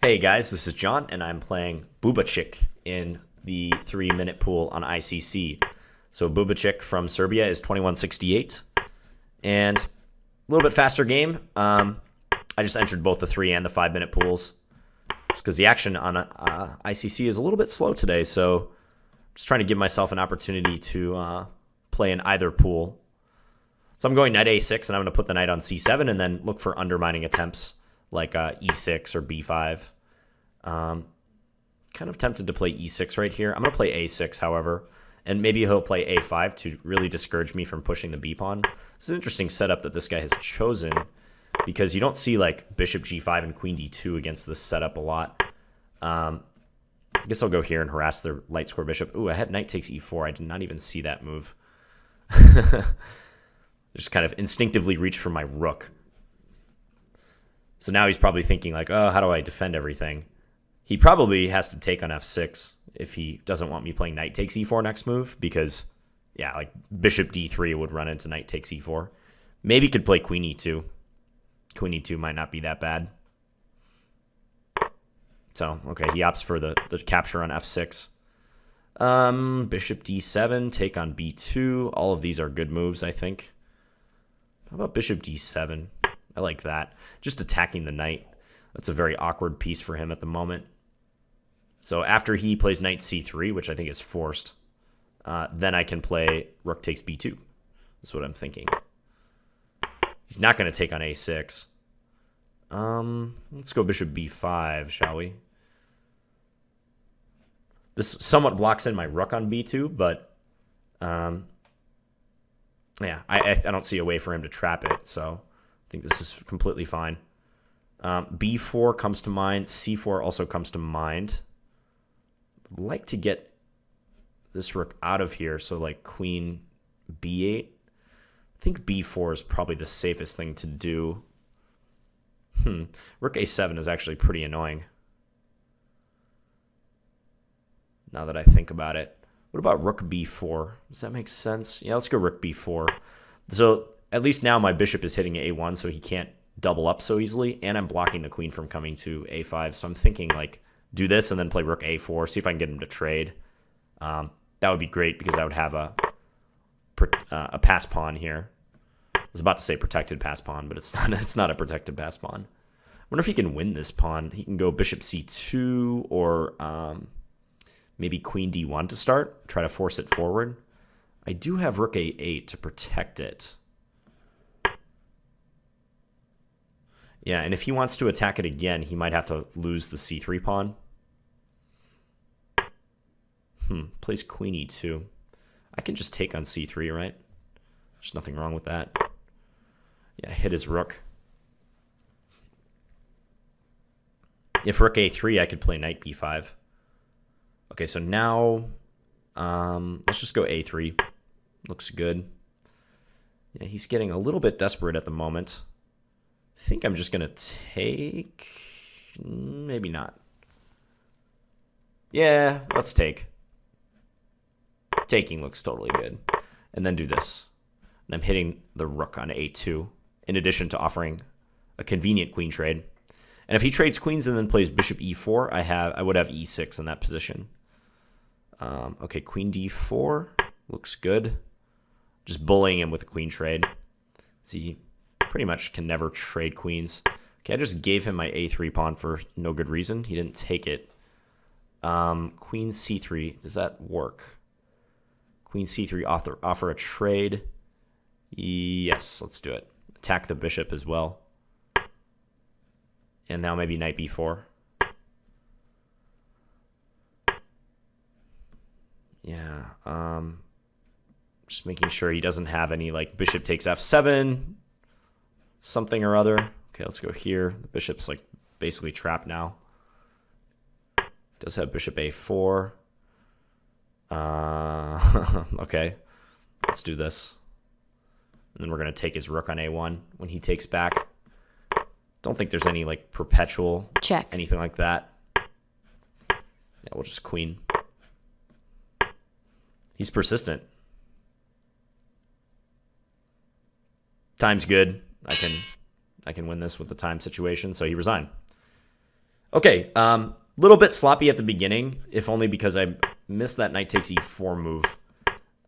Hey guys, this is John, and I'm playing Bubachik in the 3-minute pool on ICC. So Bubachik from Serbia is 2168, and a little bit faster game. I just entered both the 3 and the 5-minute pools, just because the action on ICC is a little bit slow today. So just trying to give myself an opportunity to play in either pool. So I'm going knight a6, and I'm going to put the knight on c7, and then look for undermining attempts like e6 or b5. Kind of tempted to play e6 right here. I'm going to play a6, however, and maybe he'll play a5 to really discourage me from pushing the b pawn. This is an interesting setup that this guy has chosen, because you don't see like bishop g5 and queen d2 against this setup a lot. I guess I'll go here and harass the light square bishop. Ooh, I had knight takes e4. I did not even see that move. Just kind of instinctively reached for my rook. So now he's probably thinking like, oh, how do I defend everything? He probably has to take on f6 if he doesn't want me playing knight takes e4 next move, because, yeah, like bishop d3 would run into knight takes e4. Maybe could play queen e2. Queen e2 might not be that bad. So, okay, he opts for the capture on f6. Bishop d7, take on b2. All of these are good moves, I think. How about bishop d7? I like that. Just attacking the knight. That's a very awkward piece for him at the moment. So after he plays knight c3, which I think is forced, then I can play rook takes b2. That's what I'm thinking. He's not going to take on a6. Let's go bishop b5, shall we? This somewhat blocks in my rook on b2, but yeah, I don't see a way for him to trap it, so I think this is completely fine. b4 comes to mind. c4 also comes to mind. I'd like to get this rook out of here, so like queen b8. I think b4 is probably the safest thing to do. Rook a7 is actually pretty annoying, now that I think about it. What about rook b4? Does that make sense? Yeah, let's go rook b4. So at least now my bishop is hitting a1, so he can't double up so easily, and I'm blocking the queen from coming to a5. So I'm thinking like do this and then play rook a4, see if I can get him to trade. That would be great, because I would have a pass pawn here. I was about to say protected pass pawn, but it's not. It's not a protected pass pawn. I wonder if he can win this pawn. He can go bishop c2 or maybe queen d1 to start, try to force it forward. I do have rook a8 to protect it. Yeah, and if he wants to attack it again, he might have to lose the c3 pawn. Plays queen e2. I can just take on c3, right? There's nothing wrong with that. Yeah, hit his rook. If rook a3, I could play knight b5. Okay, so now let's just go a3. Looks good. Yeah, he's getting a little bit desperate at the moment. I think I'm just going to take... Maybe not. Yeah, let's take. Taking looks totally good. And then do this. And I'm hitting the rook on a2, in addition to offering a convenient queen trade. And if he trades queens and then plays bishop e4, I would have e6 in that position. Okay, queen d4 looks good. Just bullying him with a queen trade. He pretty much can never trade queens. Okay, I just gave him my a3 pawn for no good reason. He didn't take it. Queen c3, does that work? Queen c3, offer a trade. Yes, let's do it. Attack the bishop as well. And now maybe knight b4. Yeah, just making sure he doesn't have any like bishop takes f7, something or other. Okay, let's go here. The bishop's like basically trapped now. Does have bishop a4. Okay, let's do this. And then we're going to take his rook on a1 when he takes back. Don't think there's any like perpetual check, anything like that. Yeah, we'll just queen. He's persistent. Time's good. I can win this with the time situation, so he resigned. Okay, little bit sloppy at the beginning, if only because I missed that knight takes e4 move.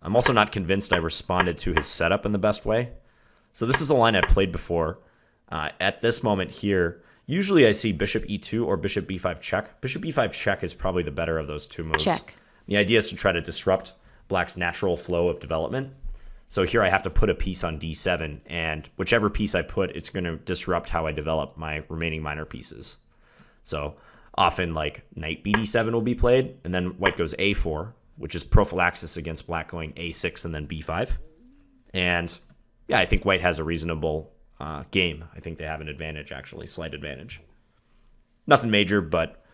I'm also not convinced I responded to his setup in the best way. So this is a line I've played before. At this moment here, usually I see bishop e2 or bishop b5 check. Bishop b5 check is probably the better of those two moves. Check. The idea is to try to disrupt black's natural flow of development. So here I have to put a piece on d7, and whichever piece I put, it's going to disrupt how I develop my remaining minor pieces. So often like knight bd7 will be played, and then white goes a4, which is prophylaxis against black going a6 and then b5. And yeah, I think white has a reasonable game. I think they have an advantage, actually, slight advantage. Nothing major, but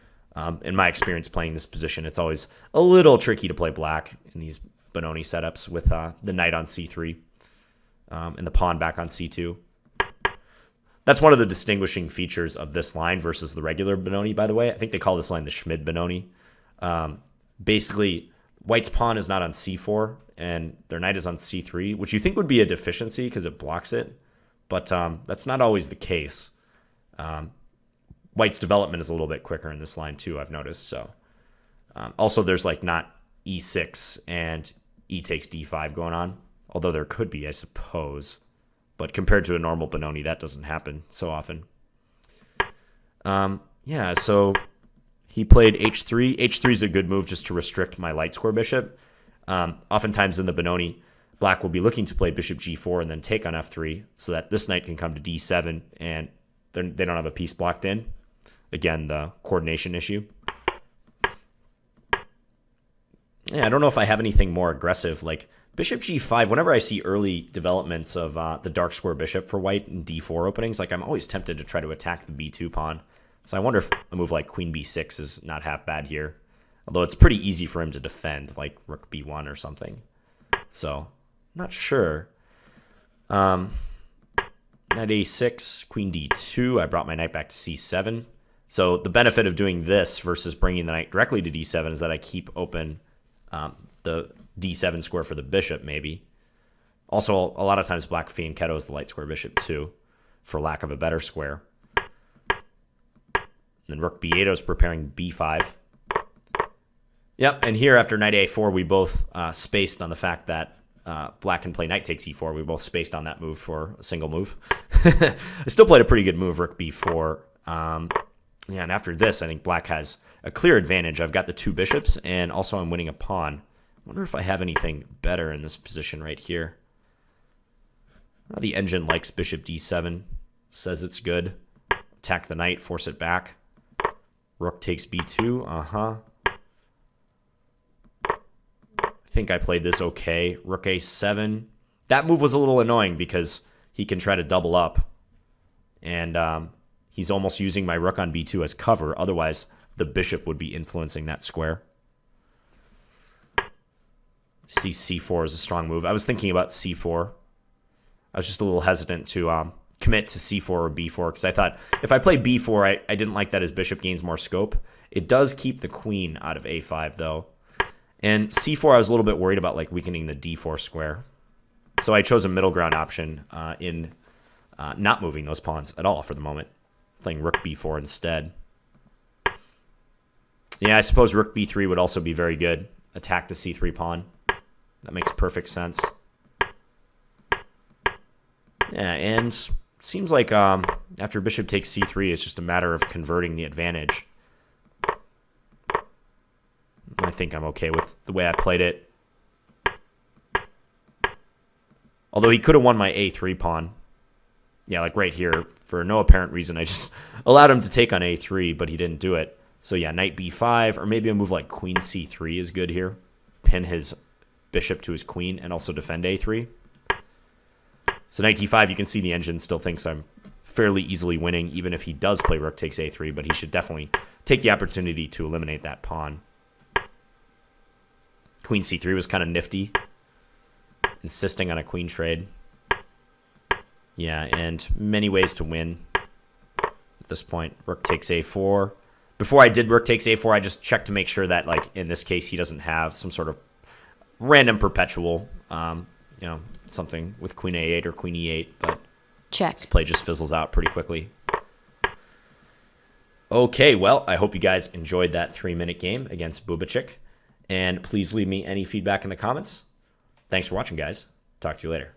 in my experience playing this position, it's always a little tricky to play black in these Benoni setups with the knight on c3 and the pawn back on c2. That's one of the distinguishing features of this line versus the regular Benoni, by the way. I think they call this line the Schmid Benoni. Basically, white's pawn is not on c4, and their knight is on c3, which you think would be a deficiency because it blocks it. But that's not always the case. White's development is a little bit quicker in this line, too, I've noticed. So also, there's like not e6 and e takes d5 going on, although there could be, I suppose. But compared to a normal Benoni, that doesn't happen so often. Yeah, so he played h3. h3 is a good move just to restrict my light square bishop. Oftentimes in the Benoni, black will be looking to play bishop g4 and then take on f3 so that this knight can come to d7 and they don't have a piece blocked in. Again, the coordination issue. Yeah, I don't know if I have anything more aggressive. Like bishop g5, whenever I see early developments of the dark square bishop for white and d4 openings, like I'm always tempted to try to attack the b2 pawn. So I wonder if a move like queen b6 is not half bad here. Although it's pretty easy for him to defend, like rook b1 or something. So, not sure. Knight a6, queen d2. I brought my knight back to c7. So the benefit of doing this versus bringing the knight directly to d7 is that I keep open the d7 square for the bishop, maybe. Also, a lot of times black fianchettos the light square bishop too, for lack of a better square. And then rook b8 is preparing b5. Yep, and here after knight a4, we both spaced on the fact that black can play knight takes e4. We both spaced on that move for a single move. I still played a pretty good move, rook b4. Yeah, and after this, I think black has a clear advantage. I've got the two bishops, and also I'm winning a pawn. I wonder if I have anything better in this position right here. The engine likes bishop d7, says it's good. Attack the knight, force it back. Rook takes b2, I think I played this okay. Rook a7. That move was a little annoying because he can try to double up. And he's almost using my rook on b2 as cover. Otherwise, the bishop would be influencing that square. See, c4 is a strong move. I was thinking about c4. I was just a little hesitant to commit to c4 or b4 because I thought if I play b4, I didn't like that his bishop gains more scope. It does keep the queen out of a5, though. And c4, I was a little bit worried about like weakening the d4 square. So I chose a middle ground option in not moving those pawns at all for the moment, playing rook b4 instead. Yeah, I suppose rook b3 would also be very good. Attack the c3 pawn. That makes perfect sense. Yeah, and seems like after bishop takes c3, it's just a matter of converting the advantage. I think I'm okay with the way I played it. Although he could have won my a3 pawn. Yeah, like right here. For no apparent reason, I just allowed him to take on a3, but he didn't do it. So yeah, knight b5, or maybe a move like queen c3 is good here. Pin his bishop to his queen and also defend a3. So knight d5, you can see the engine still thinks I'm fairly easily winning, even if he does play rook takes a3, but he should definitely take the opportunity to eliminate that pawn. Queen c3 was kind of nifty, insisting on a queen trade. Yeah, and many ways to win at this point. Rook takes a4. Before I did rook takes a4, I just checked to make sure that, like, in this case, he doesn't have some sort of random perpetual, something with queen a8 or queen e8, but check. this play just fizzles out pretty quickly. Okay, well, I hope you guys enjoyed that 3-minute game against Bubachik. And please leave me any feedback in the comments. Thanks for watching, guys. Talk to you later.